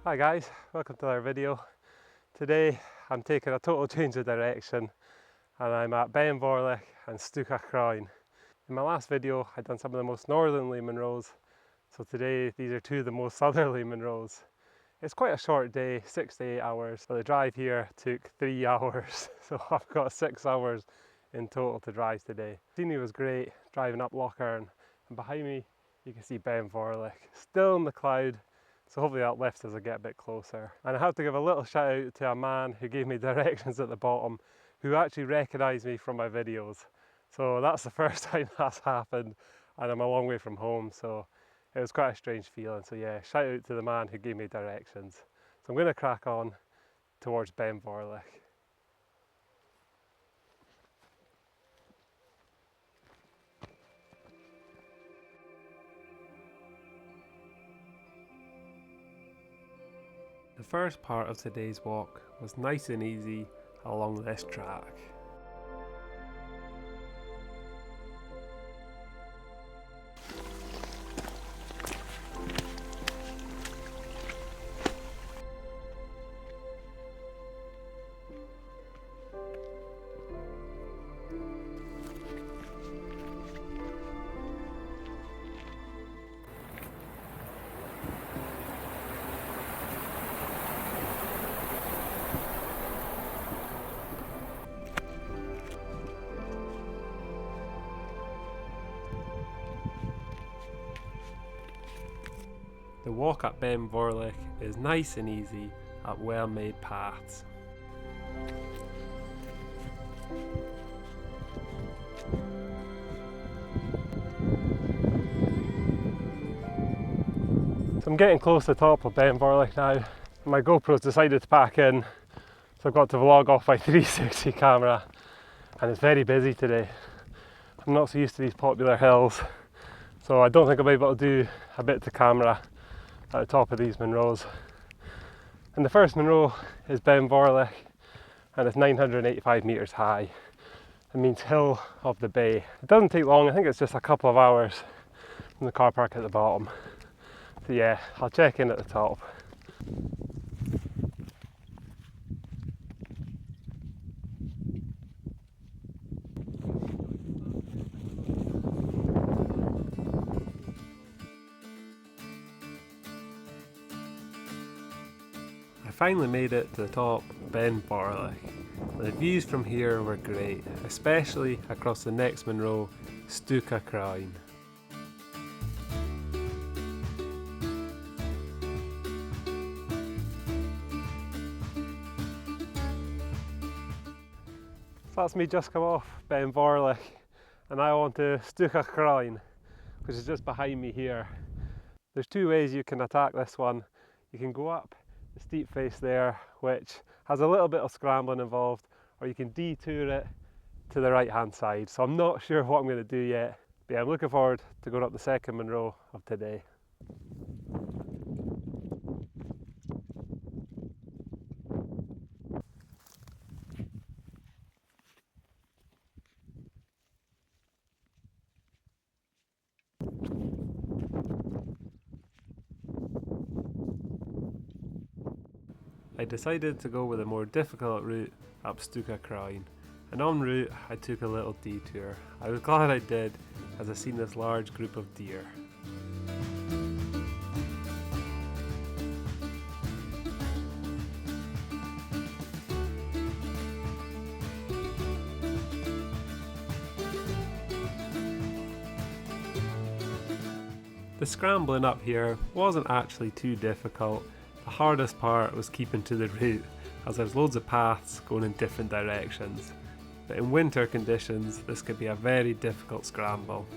Hi guys, welcome to our video. Today I'm taking a total change of direction and I'm at Vorlich Stuc A'Chroin. In my last video I'd done some of the most northerly Munros, so today these are two of the most southerly Munros. It's quite a short day, 6 to 8 hours, but the drive here took 3 hours, so I've got 6 hours in total to drive today. The scenery was great, driving up Loch Earn, and behind me you can see Vorlich, still in the cloud. So hopefully that lifts as I get a bit closer. And I have to give a little shout out to a man who gave me directions at the bottom, who actually recognised me from my videos. So that's the first time that's happened, and I'm a long way from home, so it was quite a strange feeling. So yeah, shout out to the man who gave me directions. So I'm going to crack on towards Vorlich. The first part of today's walk was nice and easy along this track. The walk at Vorlich is nice and easy at well-made paths. So I'm getting close to the top of Vorlich now. My GoPro's decided to pack in, so I've got to vlog off my 360 camera, and it's very busy today. I'm not so used to these popular hills, so I don't think I'll be able to do a bit to camera at the top of these Munros. And the first Munro is Vorlich, and it's 985 metres high. It means hill of the bay. It doesn't take long, I think it's just a couple of hours from the car park at the bottom. So yeah, I'll check in at the top. I finally made it to the top of Vorlich. The views from here were great, especially across the next Munro, Stuc A'Chroin. So that's me just come off Vorlich, and now on to Stuc A'Chroin, which is just behind me here. There's two ways you can attack this one. You can go up the steep face there, which has a little bit of scrambling involved, or you can detour it to the right hand side. So I'm not sure what I'm going to do yet, but yeah, I'm looking forward to going up the second Munro of today. I decided to go with a more difficult route up Stuc A'Chroin, and en route I took a little detour. I was glad I did, as I seen this large group of deer. The scrambling up here wasn't actually too difficult. The hardest part was keeping to the route, as there's loads of paths going in different directions. But in winter conditions, this could be a very difficult scramble.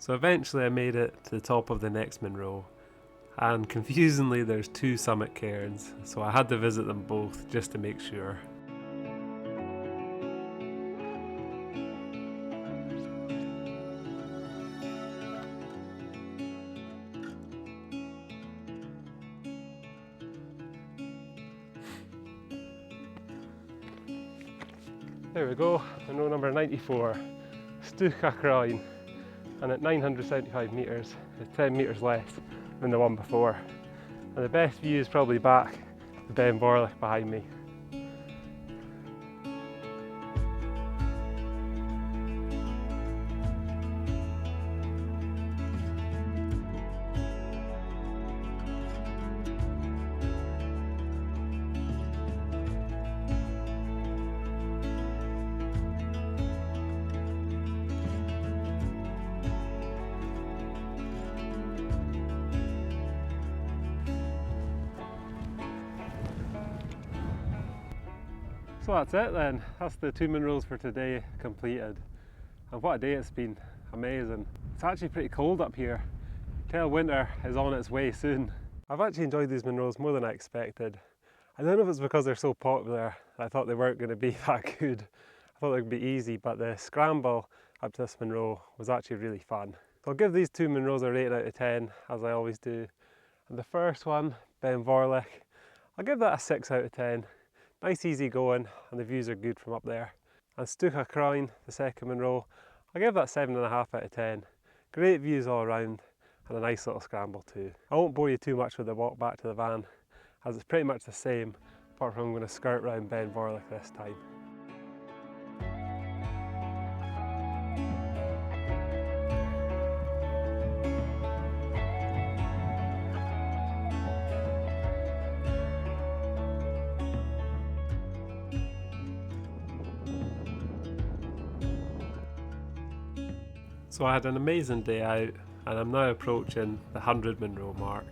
So eventually I made it to the top of the next Munro, and confusingly there's two summit cairns, so I had to visit them both just to make sure. There we go, Munro number 94, Stuc A'Chroin. And at 975 metres, it's 10 metres less than the one before. And the best view is probably back to Ben Vorlich behind me. So that's it then, that's the 2 Munros for today completed. And what a day it's been, amazing. It's actually pretty cold up here. Tell winter is on its way soon. I've actually enjoyed these Munros more than I expected. I don't know if it's because they're so popular that I thought they weren't going to be that good. I thought they would be easy, but the scramble up to this Munro was actually really fun. So I'll give these 2 Munros a rating out of 10, as I always do. And the first one, Ben Vorlich, I'll give that a 6 out of 10. Nice easy going, and the views are good from up there. And Stuc A'Chroin, the second Munro, I'll give that 7.5 out of 10. Great views all around, and a nice little scramble too. I won't bore you too much with the walk back to the van, as it's pretty much the same, apart from I'm going to skirt round Ben Vorlich this time. So I had an amazing day out, and I'm now approaching the 100 Munro mark.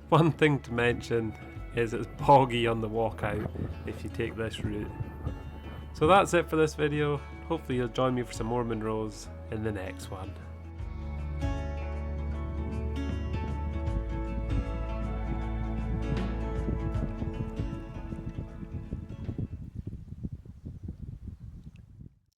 One thing to mention is it's boggy on the walk out if you take this route. So that's it for this video. Hopefully you'll join me for some more Munros in the next one.